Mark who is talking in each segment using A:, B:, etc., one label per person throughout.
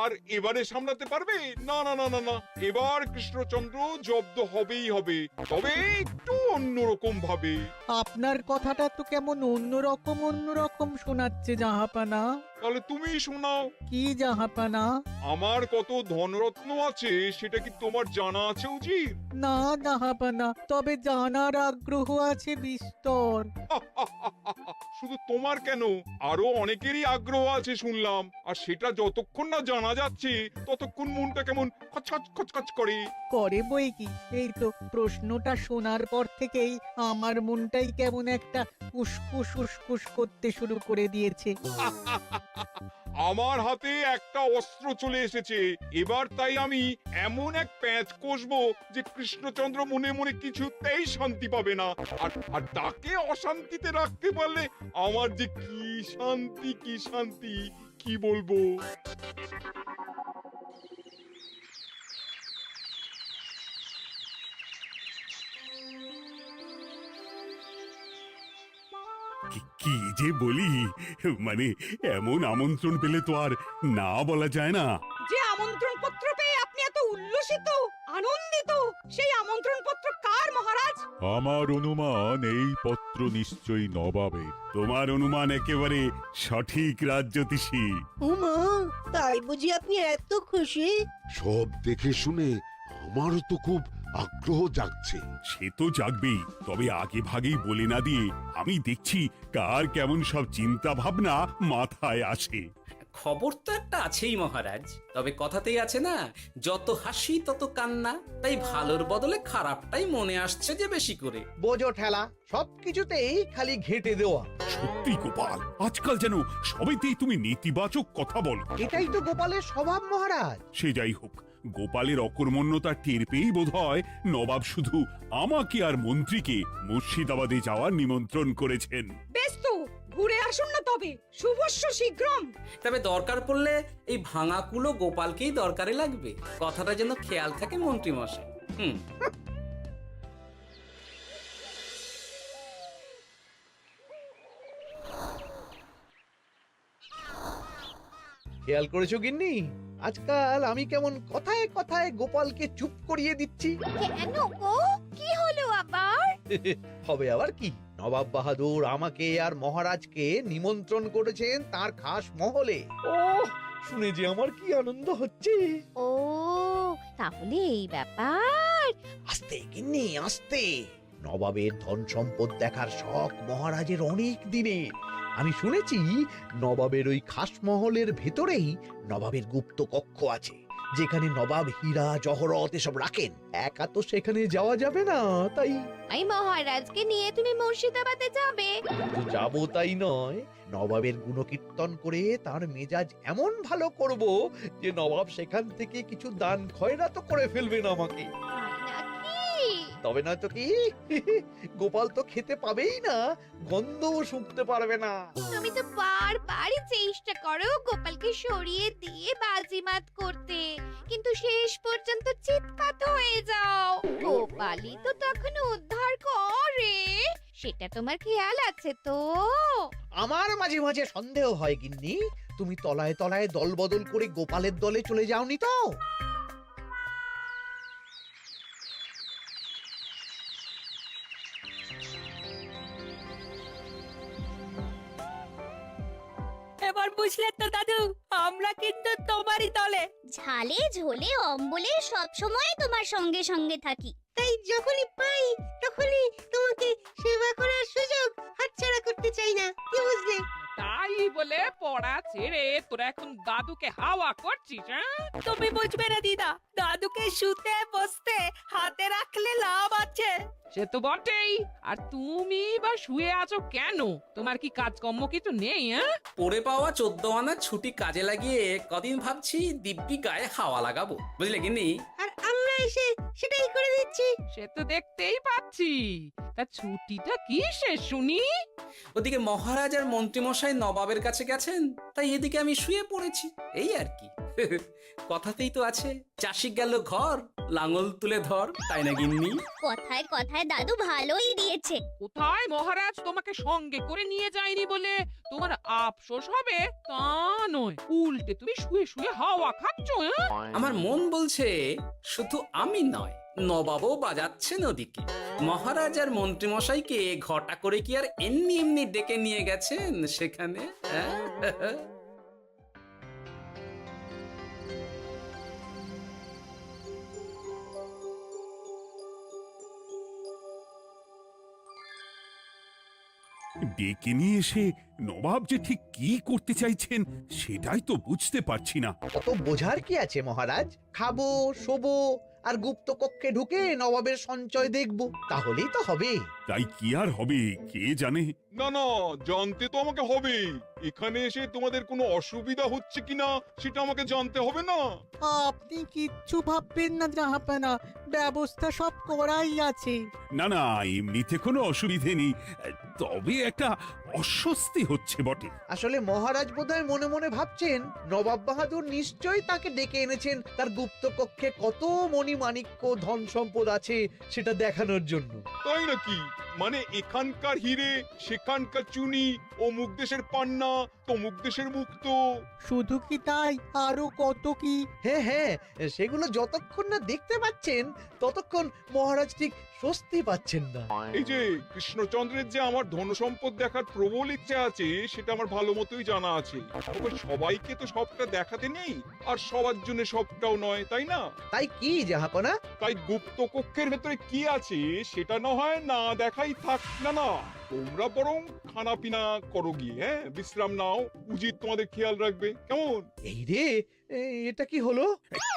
A: আর এবারে সামলাতে পারবে? না না না না না, এবার কৃষ্ণচন্দ্র জব্দ হবেই হবে, তবে একটু অন্যরকম ভাবে।
B: আপনার কথাটা তো কেমন অন্যরকম শোনাচ্ছে জাহাপানা।
A: তাহলে তুমি শোনাও।
B: কি জাহাপানা?
A: আমার কত ধনরত্ন আছে সেটা কি তোমার জানা আছে উজির?
B: না জাহাপানা, তবে জানার আগ্রহ আছে বিস্তর।
A: শুধু তোমার কেন, আরো অনেকেরই আগ্রহ আছে শুনলাম, আর সেটা যতক্ষণ না জানা যাচ্ছে ততক্ষণ মনটা কেমন খচখচ খচখচ করে।
B: করে বই কি, এই তো প্রশ্নটা শোনার পর থেকেই আমার মনটাই কেমন একটা উসকুস উসকুস করতে শুরু করে দিয়েছে।
A: আমার হাতে একটা অস্ত্র চলে এসেছে, এবার তাই আমি এমন এক প্যাঁচ কষবো যে কৃষ্ণচন্দ্র মনে মনে কিছুতেই শান্তি পাবে না, আর তাকে অশান্তিতে রাখতে পারলে আমার যে কি শান্তি কি শান্তি, কি বলবো।
C: কি যে বলি, মানে এমন আমন্ত্রণ পেলে তো আর না বলা যায় না।
D: যে আমন্ত্রণ পত্র পেয়ে আপনি এত উল্লসিত আনন্দিত, সেই আমন্ত্রণ পত্র কার মহারাজ?
E: আমার অনুমান এই পত্র নিশ্চয়ই নবাবের।
C: তোমার অনুমান একেবারে সঠিক রাজ্যতীষী।
F: উমা, তাই বুঝি আপনি এত খুশি?
G: সব দেখে শুনে আমারও তো খুব আগ্রহ জাগছে।
C: সে তো জাগবেই, তবে আগে ভাগেই বলে না দিয়ে আমি দেখছি কার কেমন সব চিন্তা ভাবনা মাথায় আসে।
H: খবর তো একটা আছেই মহারাজ, তবে কথাতেই আছে না, যত হাসি তত কান্না, তাই ভালোর বদলে খারাপটাই মনে আসছে যে বেশি করে।
I: বোঝো ঠেলা, সবকিছুতেই খালি ঘেঁটে দেওয়া।
C: সত্যি গোপাল, আজকাল যেন সবেতেই তুমি নেতিবাচক কথা বলো।
I: এটাই তো গোপালের স্বভাব মহারাজ।
C: সে যাই হোক, গোপালের অকর্মণ্যতা টের পেয়েই বোধ হয় নবাব শুধু আমাকে আর মন্ত্রীকে মুর্শিদাবাদে যাওয়ার নিমন্ত্রণ করেছেন।
D: বেশ তো, ঘুরে আসুন না তবে, শুভস্য শীঘ্রম।
H: তবে দরকার পড়লে এই ভাঙা কুলো গোপালকেই দরকারে লাগবে, কথাটা যেন খেয়াল থাকে মন্ত্রী মশাই।
I: খেয়াল করেছো গিন্নি, আজকাল আমি কেমন কথায় কথায় গোপালকে চুপ করিয়ে দিচ্ছি।
J: কেন গো, কি হলো আবার?
I: হবে আবার কি, নবাব বাহাদুর আমাকে আর মহারাজকে নিমন্ত্রণ করেছেন তার খাস মহলে। ও শুনে যে আমার কি আনন্দ হচ্ছে।
J: ও তাহলে এই ব্যাপার।
I: আস্তে গিন্নি আস্তে, নবাবের ধন সম্পদ দেখার শখ মহারাজের অনেক দিনের। আমি শুনেছি নবাবের ওই খাস মহলের ভেতরেই নবাবের গুপ্ত কক্ষ আছে, যেখানে নবাব হীরা জহরত এসব রাখেন। একা তো সেখানে যাওয়া যাবে না, তাই
J: এই মহারাজকে নিয়ে তুমি মুর্শিদাবাদে যাবে?
I: শুধু যাবো তাই নয়, নবাবের গুণকীর্তন করে তার মেজাজ এমন ভালো করব যে নবাব সেখান থেকে কিছু দান খয়রাত করে ফেলবেন আমাকে।
J: নাকি?
I: তবে নয় তো কি, গোপাল তো খেতে পাবেই না, গন্ধও শুঁকতে পারবে না।
J: তুমি তো বারবারই চেষ্টা করো গোপালকে সরিয়ে দিয়ে বাজিমাত করতে, কিন্তু শেষ পর্যন্ত চিৎপাত হয়ে যাও। গোপালই তো তখন উদ্ধার করে, সেটা তোমার খেয়াল আছে তো?
I: আমার মাঝে মাঝে সন্দেহ হয় গিন্নি, তুমি তলায় তলায় দল বদল করে গোপালের দলে চলে যাওনি তো?
D: এবার বুঝলে তো দাদু, আমরা কিন্তু তোমারই দলে।
J: ঝালে ঝোলে অম্বলে সব সময় তোমার সঙ্গে সঙ্গে থাকি।
F: তাই যখনই পাই তখনই তোমাকে সেবা করার সুযোগ হাতছাড়া করতে চাই না, কি বুঝলে?
D: তাই বলে পড়া ছেড়ে তোরা এখন দাদুকে হাওয়া করছিস? তুমি বুঝবে না দিদা, দাদুকে শুতে বসতে হাতে রাখলে লাভ আছে। সে তো বটেই, আর তুমি বা শুয়ে আছো কেন? তোমার কি কাজকর্ম কিছু নেই?
H: পড়ে পাওয়া 14 আনার ছুটি কাজে লাগিয়ে কদিন ভাবছি দিব্যি গায়ে হাওয়া লাগাবো, বুঝলে গিন্নি?
F: আর আমরা এসে সেটাই করে দিচ্ছি।
D: সে তো দেখতেই পাচ্ছি, তা ছুটিটা কি শেষ শুনি?
H: ওদিকে মহারাজ আর মন্ত্রীমশাই নবাবের কাছে গেছেন, তাই এদিকে আমি শুয়ে পড়েছি, এই আর কি। কথাতেই তো আছে, চাষি গেল ঘর লাঙল তুলে ধর, তাই না গিন্নি?
J: কথায় কথায় দাদু ভালোই দিয়েছে।
D: কোথায় মহারাজ তোমাকে সঙ্গে করে নিয়ে যায়নি বলে তোমার আফসোস হবে তা নয়, উল্টে তুমি শুয়ে শুয়ে হাওয়া খাচ্ছ।
H: আমার মন বলছে শুধু আমি নয়, নবাবও বাজাচ্ছেন ওদিকে। মহারাজ আর মন্ত্রীমশাইকে ঘটা করে কি আর এমনি এমনি ডেকে নিয়ে গেছেন সেখানে?
C: ডেকে নিয়ে এসে নবাব যে ঠিক কি করতে চাইছেন সেটাই তো বুঝতে পারছি না।
I: কত বোঝার কি আছে মহারাজ? খাবো, শোবো আর গুপ্ত কক্ষে ঢুকে নবাবের সঞ্চয় দেখব, তাহলেই তো হবে।
C: তাই কি আর হবে কে জানে।
A: না না, জানতে তো আমাকে হবে। এখানে এসে তোমাদের কোনো অসুবিধা হচ্ছে কিনা সেটা আমাকে জানতে হবে না?
B: আপনি কিচ্ছু ভাববেন না জাহাপানা, ব্যবস্থা সব করাই আছে।
C: না না, এমনিতে কোনো অসুবিধে নেই, তবে একটা অস্বস্তি হচ্ছে বটে।
I: আসলে মহারাজ বোধহয় মনে মনে ভাবছেন নবাব বাহাদুর নিশ্চয়ই তাকে ডেকে এনেছেন তার গুপ্ত কক্ষে কত মণিমাণিক্য ধন সম্পদ আছে সেটা দেখানোর জন্য।
A: তাই নাকি? মানে এখানকার হিরে, সেখানকার চুনি, অমুক দেশের পান্না, তমুক দেশের মুক্তো।
B: শুধু কি তাই, আরো কত কি।
I: হ্যাঁ হ্যাঁ, সেগুলো যতক্ষণ না দেখতে পাচ্ছেন ততক্ষণ মহারাজ ঠিক স্বস্তি পাচ্ছেন না।
A: এই যে কৃষ্ণচন্দ্রের যে আমার ধন সম্পদ দেখার প্রবল ইচ্ছা আছে সেটা আমার ভালো মতোই জানা আছে। তবে সবাইকে তো সবটা দেখাতে নেই, আর সবার জন্য সবটাও নয়, তাই না?
I: তাই কি জাহাপনা?
A: তাই গুপ্ত কক্ষের ভেতরে কি আছে সেটা না হয় না দেখাই থাক। না না, তোমরা বরং খানা পিনা করো গিয়ে, হ্যাঁ, বিশ্রাম নাও। উজিত তোমাদের খেয়াল রাখবে, কেমন?
I: এই রে, এটা কি হলো?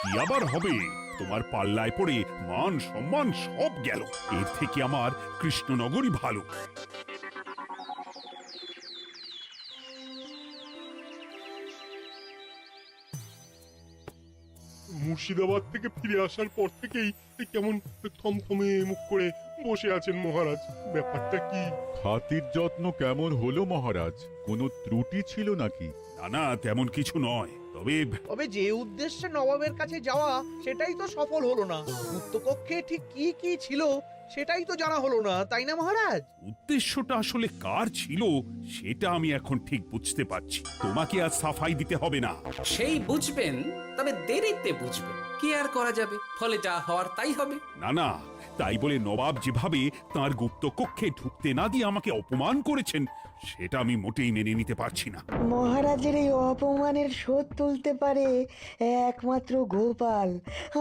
C: কি আবার হবে? তোমার পাল্লায় পড়ে মান সম্মান সব গেল। এর থেকে আমার কৃষ্ণনগরই ভালো।
E: মুর্শিদাবাদ থেকে ফিরে আসার পর থেকেই কেমন থমথমে মুখ করে বসে আছেন মহারাজ। ব্যাপারটা কি? খাতির যত্ন কেমন হলো মহারাজ? কোনো ত্রুটি ছিল নাকি?
C: না না, তেমন কিছু নয়,
I: তবে যে উদ্দেশ্যে নবাবের কাছে যাওয়া সেটাই তো সফল হলো না। গুপ্ত কক্ষে ঠিক কি কি ছিল সেটাই তো জানা হলো না, তাই না মহারাজ?
C: উদ্দেশ্যটা আসলে কার ছিল সেটা আমি এখন ঠিক বুঝতে পারছি। তোমাকে আর সাফাই দিতে হবে না।
H: সেই বুঝবেন, তবে দেরিতে বুঝবেন। কি আর করা যাবে, ফলে যা হওয়ার তাই হবে।
C: না না, তাই বলে নবাব যেভাবে তার গুপ্ত কক্ষে ঢুকতে না দিয়ে আমাকে অপমান করেছেন সেটা আমি মোটেই মেনে নিতে পারছি না।
K: মহারাজের এই অপমানের শোধ তুলতে পারে একমাত্র গোপাল,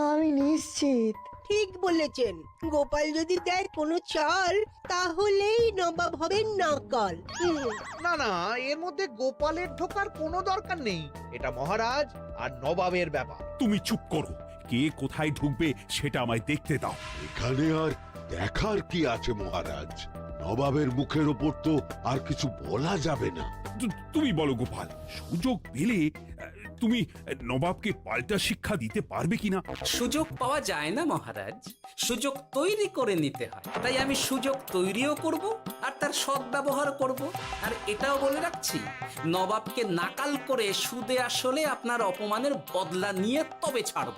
K: আমি নিশ্চিত।
F: ঠিক বলেছেন, গোপাল যদি দেয় কোনো চাল তাহলেই নবাব হবেন নকল।
I: না না, এর মধ্যে গোপালের ঢোকার কোনো দরকার নেই। এটা মহারাজ আর নবাবের ব্যাপার।
C: তুমি চুপ করো, কে কোথায় ঢুকবে সেটা আমায় দেখতে দাও।
G: এখানে আর দেখার কি আছে মহারাজ? নবাবের মুখের ওপর তো আর কিছু বলা যাবে না।
C: তুমি বলো গোপাল, সুযোগ পেলে তুমি নবাবকে পাল্টা শিক্ষা দিতে পারবে কিনা?
H: সুযোগ পাওয়া যায় না মহারাজ, সুযোগ তৈরি করে নিতে হয়। তাই আমি সুযোগ তৈরিও করব আর তার সদ্ব্যবহার করব। আর এটাও বলে রাখছি, নবাবকে নাকাল করে সুদে আসলে আপনার অপমানের বদলা নিয়ে তবে ছাড়ব।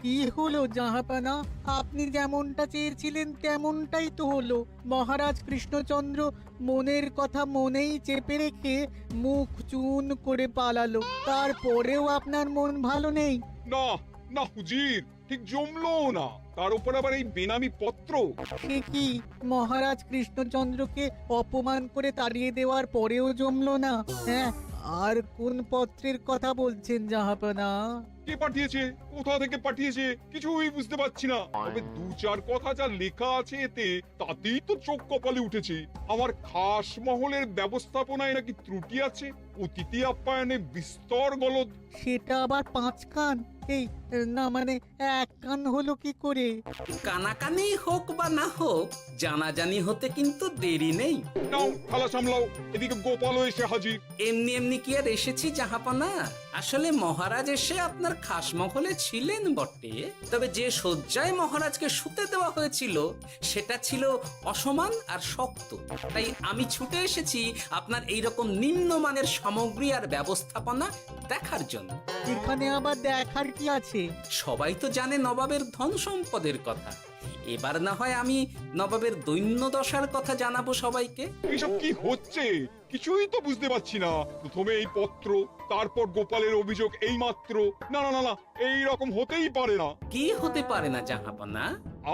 B: কি হলো জাহাপানা, আপনি যেমনটা চেয়েছিলেন তেমনটাই তো হলো। মহারাজ কৃষ্ণচন্দ্র মনের কথা মনেই চেপে রেখে মুখ চুন করে পালালো, তারপরেও আপনার মন ভালো নেই?
A: না না হুজির, ঠিক জমলো না। তার উপর আবার এই বেনামি পত্র।
B: সে কি, মহারাজ কৃষ্ণচন্দ্রকে অপমান করে তাড়িয়ে দেওয়ার পরেও জমলো না? হ্যাঁ, আর কোন পত্রের কথা বলছেন জাহাপানা?
A: কে পাঠিয়েছে, কোথা থেকে পাঠিয়েছে কিছুই বুঝতে পারছি না। তবে দু চার কথা যা লেখা আছে এতে, তাতেই তো চোখ কপালে উঠেছে। আমার খাস মহলের ব্যবস্থাপনায় নাকি ত্রুটি আছে, অতিথি আপ্যায়নে বিস্তর গলদ।
B: সেটা আবার 5 কান? এই না, মানে 1 কান হলো কি করে?
H: কানাকানি হোক বা না হোক, জানাজানি হতে কিন্তু দেরি নেই।
A: নাও থালা সামলাও, এদিকে গোপালও এসে হাজির।
H: এমনি এমনি কি আর এসেছি জাহাপানা? আসলে মহারাজ এসে আপনার খাসমহলে ছিলেন বটে, তবে যে শয্যায় মহারাজকে শুতে দেওয়া হয়েছিল সেটা ছিল অসমান আর শক্ত। তাই আমি ছুটে এসেছি আপনার এইরকম নিম্নমানের সামগ্রী আর ব্যবস্থাপনা দেখার জন্য।
B: এখানে আবার দেখার কি আছে?
H: সবাই তো জানে নবাবের ধন সম্পদের কথা, এবার না হয় আমি নবাবের দৈন্য দশার কথা জানাবো সবাইকে।
A: এইসব কি হচ্ছে কিছুই তো বুঝতে পারছি না। প্রথমে এই পত্র, তারপর গোপালের অভিযোগ এই মাত্র। না না না না, এই রকম হতেই পারে না।
H: কি হতে পারে না জাহাপনা?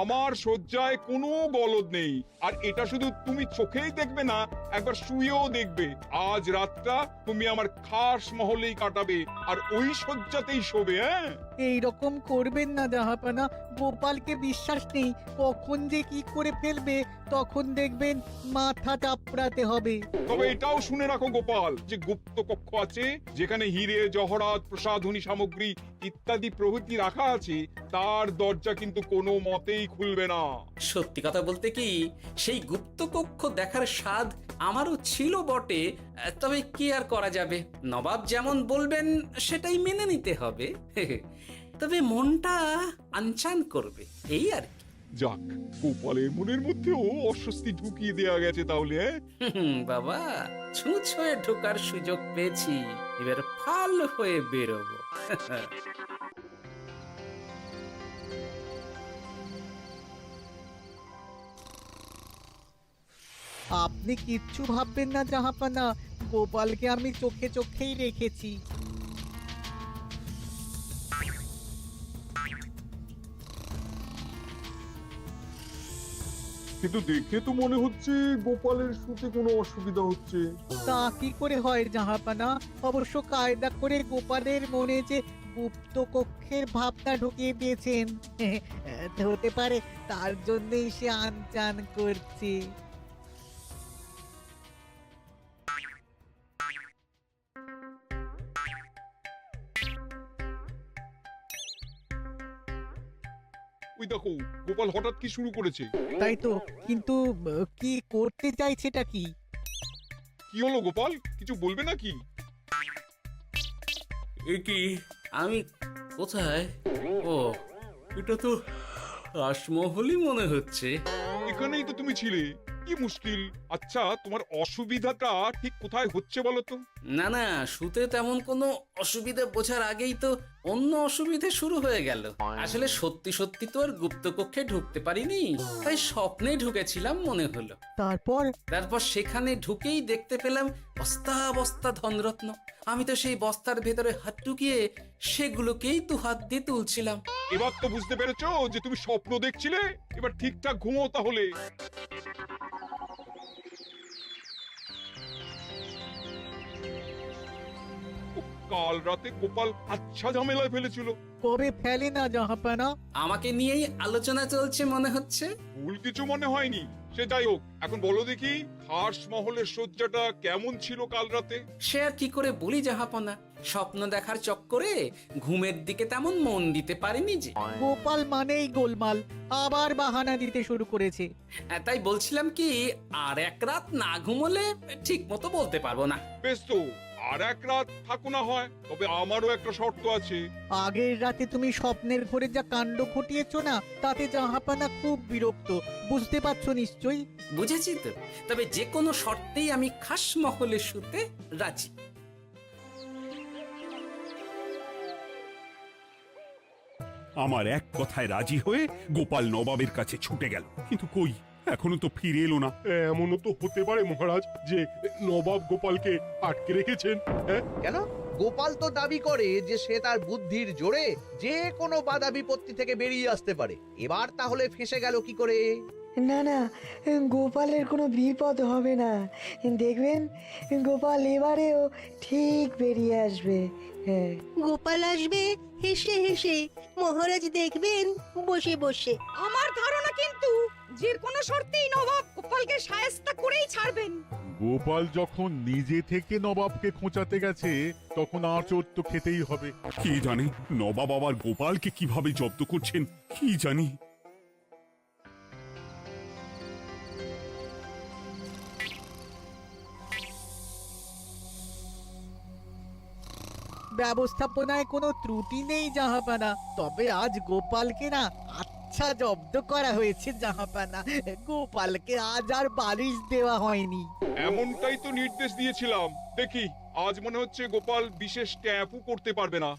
A: আমার শয্যায় কোনো গলদ নেই, আর এটা শুধু তুমি চোখেই দেখবে না, একবার শুয়েও দেখবে। আজ রাতটা তুমি আমার খাস মহলেই কাটাবে, আর ওই শয্যাতেই শোবে। হ্যাঁ,
B: এই রকম করবেন না জাহাপানা, গোপালকে বিশ্বাস নেই, কখন যে কি করে ফেলবে তখন দেখবেন মাথা চাপড়াতে হবে।
A: তবে এটাও শুনে রাখো গোপাল, যে গুপ্ত কক্ষ আছে যেখানে হিরে জহরাত প্রসাধনী সামগ্রী ইত্যাদি প্রভৃতি রাখা আছে, তার দরজা কিন্তু কোনো মতেই খুলবে না।
H: সত্যি কথা বলতে কি, সেই গুপ্ত কক্ষ দেখার স্বাদ আমারও ছিল বটে, তবে কি আর করা যাবে, নবাব যেমন বলবেন সেটাই মেনে নিতে হবে। তবে মনটা আনচান করবে, এই আর কি।
A: যাক, গোপালের মনের মধ্যেও অস্বস্তি ঢুকিয়ে দেয়া গেছে তাহলে।
H: বাবা, ছুঁচ হয়ে ঢোকার সুযোগ পেয়েছি, এবার ফাল হয়ে বেরোবো।
B: আপনি কিচ্ছু ভাববেন না জাহাপানা, গোপালকে আমি চোখে চোখেই রেখেছি।
A: কিন্তু দেখে তো মনে হচ্ছে গোপালের শুতে কোনো অসুবিধা হচ্ছে।
B: তা কি করে হয় জাহাপানা? অবশ্য কায়দা করে গোপালের মনে যে গুপ্ত কক্ষের ভাবনা ঢুকিয়ে দিয়েছেন, হতে পারে তার জন্যই সে আনচান করছে।
A: ওই দেখো, গোপাল হঠাৎ কি শুরু করেছে।
B: তাই তো, কিন্তু কি করতে চাইছেটা কি?
A: কি হলো গোপাল, কিছু বলবে নাকি?
H: কি আমি কোথায়? ও, এটা তো রাসমহলই মনে হচ্ছে।
A: এখানেই তো তুমি ছিলে, কি মুশকিল। আচ্ছা, তোমার অসুবিধাটা ঠিক কোথায় হচ্ছে বলো তো?
H: না না, শুতে তেমন কোনো অসুবিধা বোঝার আগেই তো অন্য অসুবিধা শুরু হয়ে গেল। আসলে সত্যি সত্যি তো আর গুপ্তকক্ষে ঢুকতে পারিনি, তাই স্বপ্নে ঢুকেছিলাম মনে হলো। তারপর সেখানে ঢুকেই দেখতে পেলাম বস্তা বস্তা ধনরত্ন। আমি তো সেই বস্তার ভেতরে হাত ঢুকিয়ে সেগুলোকেই তো হাত দিয়ে তুলছিলাম।
A: এবার তো বুঝতে পেরেছো যে তুমি স্বপ্ন দেখছিলে। এবার ঠিকঠাক ঘুমো তাহলে। কাল রাতে গোপাল আচ্ছা ঝামেলায় ফেলেছিল।
B: কবে ফেলে না জাহাপানা?
H: আমাকে নিয়েই আলোচনা চলছে মনে হচ্ছে।
A: ভুল কিছু মনে হয়নি, সে যাই হোক, এখন বলো দেখি খাস মহলের শয্যাটা কেমন ছিল কাল রাতে?
H: সে আর কি করে বলি জাহাপনা, স্বপ্ন দেখার চক্করে ঘুমের দিকে তেমন মন দিতে পারিনি যে।
B: গোপাল মানেই গোলমাল, আবার বাহানা দিতে শুরু করেছে।
H: তাই বলছিলাম কি, আর এক রাত না ঘুমোলে ঠিক মতো বলতে পারবো না।
A: বেশ তো, আর এক রাত থাকো না হয়, তবে আমারও একটা শর্ত আছে।
B: আগের রাতে তুমি স্বপ্নের ঘরে যা কাণ্ড ঘটিয়েছো না, তাতে জাহাপানা খুব বিরক্ত, বুঝতে পারছো নিশ্চয়ই।
H: বুঝেছি তো, তবে যে কোনো শর্তেই আমি খাস মহলে শুতে রাজি।
C: আমার এক কথায় রাজি হয়ে গোপাল নবাবের কাছে ছুটে গেল, কিন্তু কই, এখনো তো ফিরে এলো না।
E: এমনও তো হতে পারে মহারাজ যে নবাব গোপালকে আটকে রেখেছেন। হ্যাঁ,
I: কেন? গোপাল তো দাবি করে যে সে তার বুদ্ধির জোরে যে কোনো বাধা বিপত্তি থেকে বেরিয়ে আসতে পারে। এবার তাহলে ফেঁসে গেল কি করে?
K: না না, গোপালের কোনো বিপদ হবে না, দেখবেন গোপাল এবারেও ঠিক বেরিয়ে আসবে। হ্যাঁ,
F: গোপাল আসবে হেসে হেসে, মহারাজ দেখবেন বসে বসে।
D: আমার ধারণা কিন্তু যে কোনো শর্তেই নবাব গোপালকে শায়েস্তা করেই ছাড়বেন।
E: গোপাল যখন নিজে থেকে নবাবকে খোঁচাতে গেছে, তখন আঁচড় তো খেতেই হবে।
C: কি জানে নবাব আবার গোপালকে কিভাবে জব্দ করছেন, কি জানি।
B: ব্যবস্থাপনায় কোনো ত্রুটি নেই জাহাপানা, তবে আজ গোপালকে না আচ্ছা জব্দ করা হয়েছে জাহাপানা। গোপালকে আজ আর বালিশ দেওয়া হয়নি।
A: এমনটাই তো নির্দেশ দিয়েছিলাম। দেখি আজ মনে হচ্ছে গোপাল বিশেষ ট্যাপও করতে পারবে না।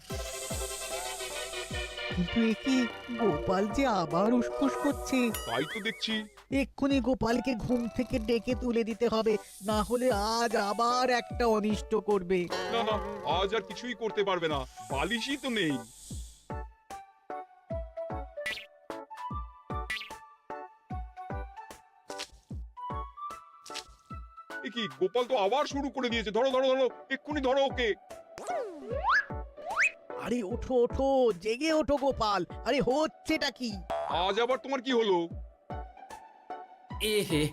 B: কিন্তু এ কি, গোপাল যে আবার উসখুস করছে।
A: তাই তো দেখছি।
B: এক্ষুনি গোপালকে ঘুম থেকে ডেকে তুলে দিতে হবে, না হলে আজ আবার একটা অনিষ্ট করবে।
A: না না, আজ আর কিছুই করতে পারবে না, বালিশই তো নেই। এ কি, গোপাল তো আবার শুরু করে দিয়েছে। ধরো ধরো ধরো, এক্ষুনি ধরো ওকে।
B: আরে ওঠো ওঠো, জেগে ওঠো গোপাল। আরে হচ্ছেটা কি?
A: আজ আবার তোমার কি হলো?
H: এ হে,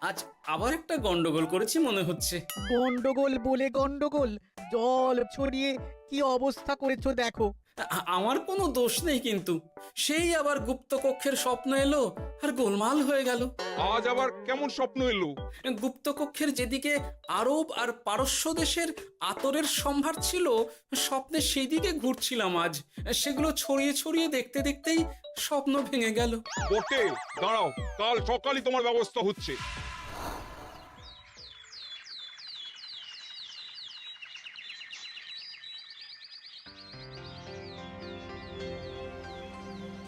H: আজ আবার একটা গন্ডগোল করেছি মনে হচ্ছে।
B: গন্ডগোল বলে গন্ডগোল, জল ছড়িয়ে কি অবস্থা করেছো দেখো।
H: আমার কোনো দোষ নেই, কিন্তু সেই আবার গুপ্তকক্ষের স্বপ্ন এলো আর গোলমাল হয়ে গেল।
A: আজ আবার কেমন স্বপ্ন এলো?
H: গুপ্তকক্ষের যেদিকে আরব আর পারস্য দেশের আতরের সম্ভার ছিল, স্বপ্নে সেই দিকে ঘুরছিলাম আজ। সেগুলো ছড়িয়ে ছড়িয়ে দেখতে দেখতেই স্বপ্ন ভেঙে গেল।
A: বটে, দাঁড়াও, কাল সকালই তোমার ব্যবস্থা হচ্ছে।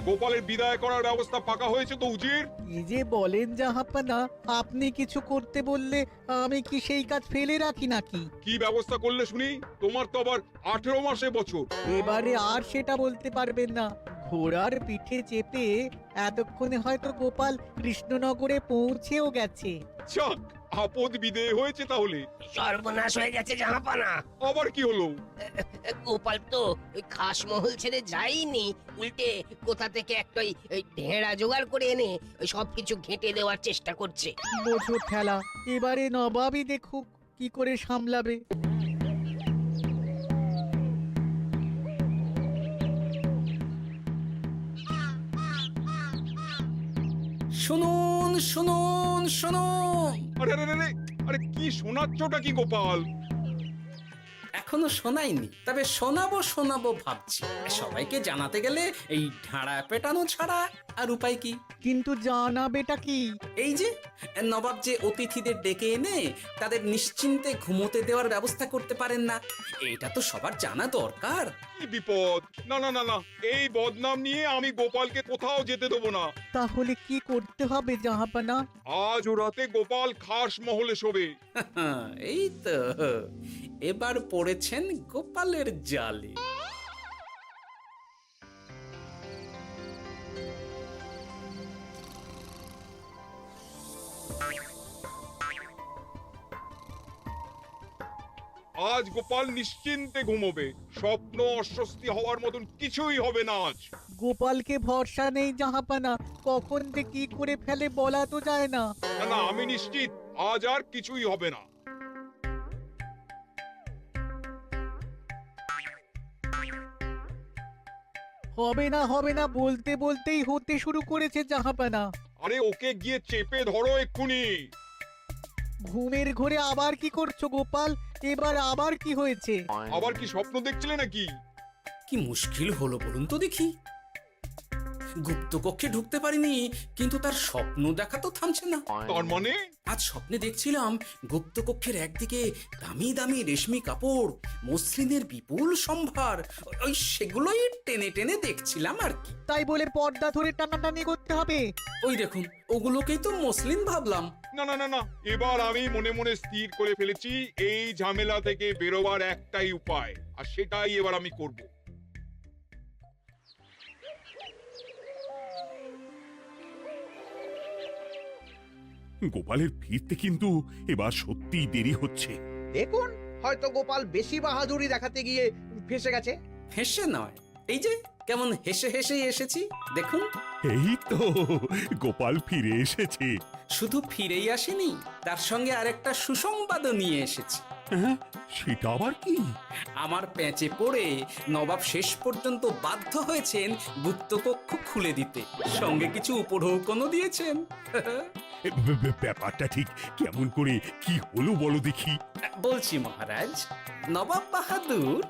A: গোপালের বিদায় করার ব্যবস্থা পাকা হয়েছে তো উজির?
B: কি যে বলেন জাহাপানা, আপনি কিছু করতে বললে আমি কি সেই কাজ ফেলে রাখি নাকি?
A: কি ব্যবস্থা করলে শুনি? তোমার তো আবার 18 মাসে বছর।
B: এবারে আর সেটা বলতে পারবেন না। ঘোড়ার পিঠে চেপে এতক্ষণে হয়তো গোপাল কৃষ্ণনগরে পৌঁছেও গেছে।
A: যাক, আপদ বিদেয় হয়েছে তাহলে।
F: সর্বনাশ হয়ে গেছে জাহাপানা।
A: আবার কি হলো?
F: গোপাল তো ওই খাসমহল ছেড়ে যায়নি, উল্টে কোথা থেকে একটা ওই ঢেঁড়া জোগাড় করে এনে ওই সবকিছু ঘেঁটে দেওয়ার চেষ্টা করছে।
B: বোঝো ঠেলা, এবারে নবাবই দেখুক কি করে সামলাবে।
H: শুনুন শুনুন শুনুন,
A: আরে আরে আরে, আরে কি শোনাচ্ছটা কি গোপাল?
H: এখনো শোনাইনি, তবে শোনাবো শোনাবো ভাবছি। সবাইকে জানাতে গেলে এই ঢাড়া পেটানো ছাড়া আর উপায় কি?
B: কিন্তু জানাবেটা কি?
H: এই যে নবাব যে অতিথিদের ডেকে এনে তাদের নিশ্চিন্তে ঘুমোতে দেওয়ার ব্যবস্থা করতে পারেন না, এটা তো সবার জানা দরকার।
A: কি বিপদ! না না না না, এই বদনাম নিয়ে আমি গোপালকে কোথাও যেতে দেবো না।
B: তাহলে কি করতে হবে জাহাপানা?
A: আজ ও রাতে গোপাল খাস মহলে শোবে।
H: এই তো এবার পড়েছেন গোপালের জালে।
A: আজ গোপাল নিশ্চিন্তে ঘুমোবে। স্বপ্ন অস্বস্তি হওয়ার মতন কিছুই হবে না আজ।
B: গোপালকে ভরসা নেই জাহাপানা, কখন যে কি করে ফেলে বলা তো যায় না।
A: না না, আমি নিশ্চিত আজ আর কিছুই হবে না।
B: হবে না বলতে বলতেই হতে শুরু করেছে জাহাপানা।
A: আরে ওকে গিয়ে চেপে ধরো এক্ষুনি।
B: ঘুমের ঘোরে আবার কি করছো গোপাল? এবার আবার কি হয়েছে?
A: আবার কি স্বপ্ন দেখছিলে নাকি?
H: কি মুশকিল হলো বলুন তো দেখি। গুপ্তকক্ষে ঢুকতে পারিনি, কিন্তু তার স্বপ্ন দেখা তো থামছে না।
A: তার মানে?
H: আজ স্বপ্নে দেখছিলাম গুপ্তকক্ষের একদিকে দামি দামি রেশমি কাপড়, মসলিনের বিপুল সম্ভার, ওই সেগুলোই টেনে টেনে দেখছিলাম আর কি।
B: তাই বলে পর্দা ধরে টানাটানি করতে হবে?
H: ওই দেখুন, ওগুলোকেই তো মসলিন ভাবলাম।
A: না না না না, এবার আমি মনে মনে স্থির করে ফেলেছি এই ঝামেলা থেকে বেরোবার একটাই উপায়, আর সেটাই এবার আমি করব।
C: গোপালের ফিরতে কিন্তু এবার সত্যিই দেরি হচ্ছে।
I: দেখুন, হয়তো গোপাল বেশি বাহাদুরি দেখাতে গিয়ে ফেসে গেছে।
H: হেসে নয়, এই যে কেমন হেসে হেসেই এসেছি দেখুন।
C: এই তো গোপাল ফিরে এসেছে।
H: শুধু ফিরেই আসেনি, তার সঙ্গে আরেকটা সুসংবাদও নিয়ে এসেছি।
C: হ্যাঁ, সেটা আবার কি?
H: আমার প্যাঁচে পড়ে নবাব শেষ পর্যন্ত বাধ্য হয়েছেন গুপ্তকক্ষ খুলে দিতে, সঙ্গে কিছু উপঢৌকনও দিয়েছেন।
C: ব্যাপারটা ঠিক কেমন করে কি হলো বলো দেখি।
H: বলছি মহারাজ, নবাব বাহাদুর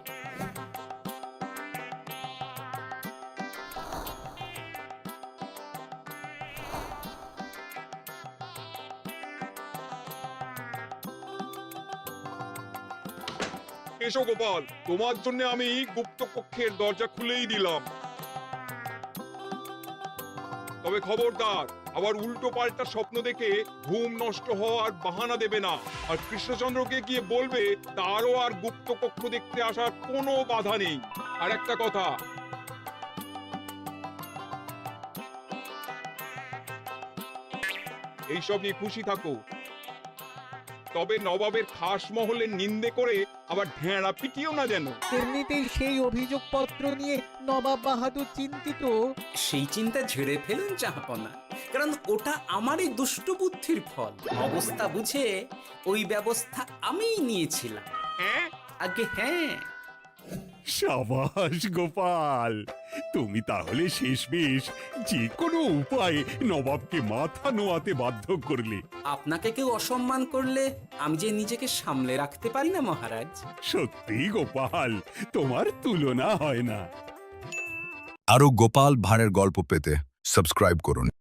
A: এসো গোপাল, তোমার জন্য আমি গুপ্ত কক্ষের দরজা খুলেই দিলাম। তবে খবরদার, আবার উল্টো পাল্টা স্বপ্ন দেখে ঘুম নষ্ট হওয়ার বাহানা দেবে না। আর কৃষ্ণচন্দ্রকে গিয়ে বলবে তারও আর গুপ্ত কক্ষ দেখতে আসার কোনো বাধা নেই। আর একটা কথা, এইসব নিয়ে খুশি থাকো, তবে নবাবের খাস মহলের নিন্দে করে আবার ঢেঁড়া পিটিও না যেন।
B: এমনিতেই সেই অভিযোগপত্র নিয়ে নবাব বাহাদুর চিন্তিত।
H: সেই চিন্তা ঝেড়ে ফেলুন জাহাপনা, কারণ ওটা আমারই দুষ্ট বুদ্ধির ফল। অবস্থা বুঝে ওই ব্যবস্থা আমিই নিয়েছিলাম।
A: হ্যাঁ,
H: আগে হ্যাঁ।
C: সাবাস গোপাল, তুমি তাহলে শেষমেশ যে কোনো উপায়ে নবাবকে মাথা নোয়াতে বাধ্য করলে।
H: আপনাকে কেউ অসম্মান করলে আমি যে নিজেকে সামলে রাখতে পারি না মহারাজ।
C: সত্যি গোপাল, তোমার তুলনা হয় না।
L: আরো গোপাল ভাঁড়ের গল্প পেতে সাবস্ক্রাইব করুন।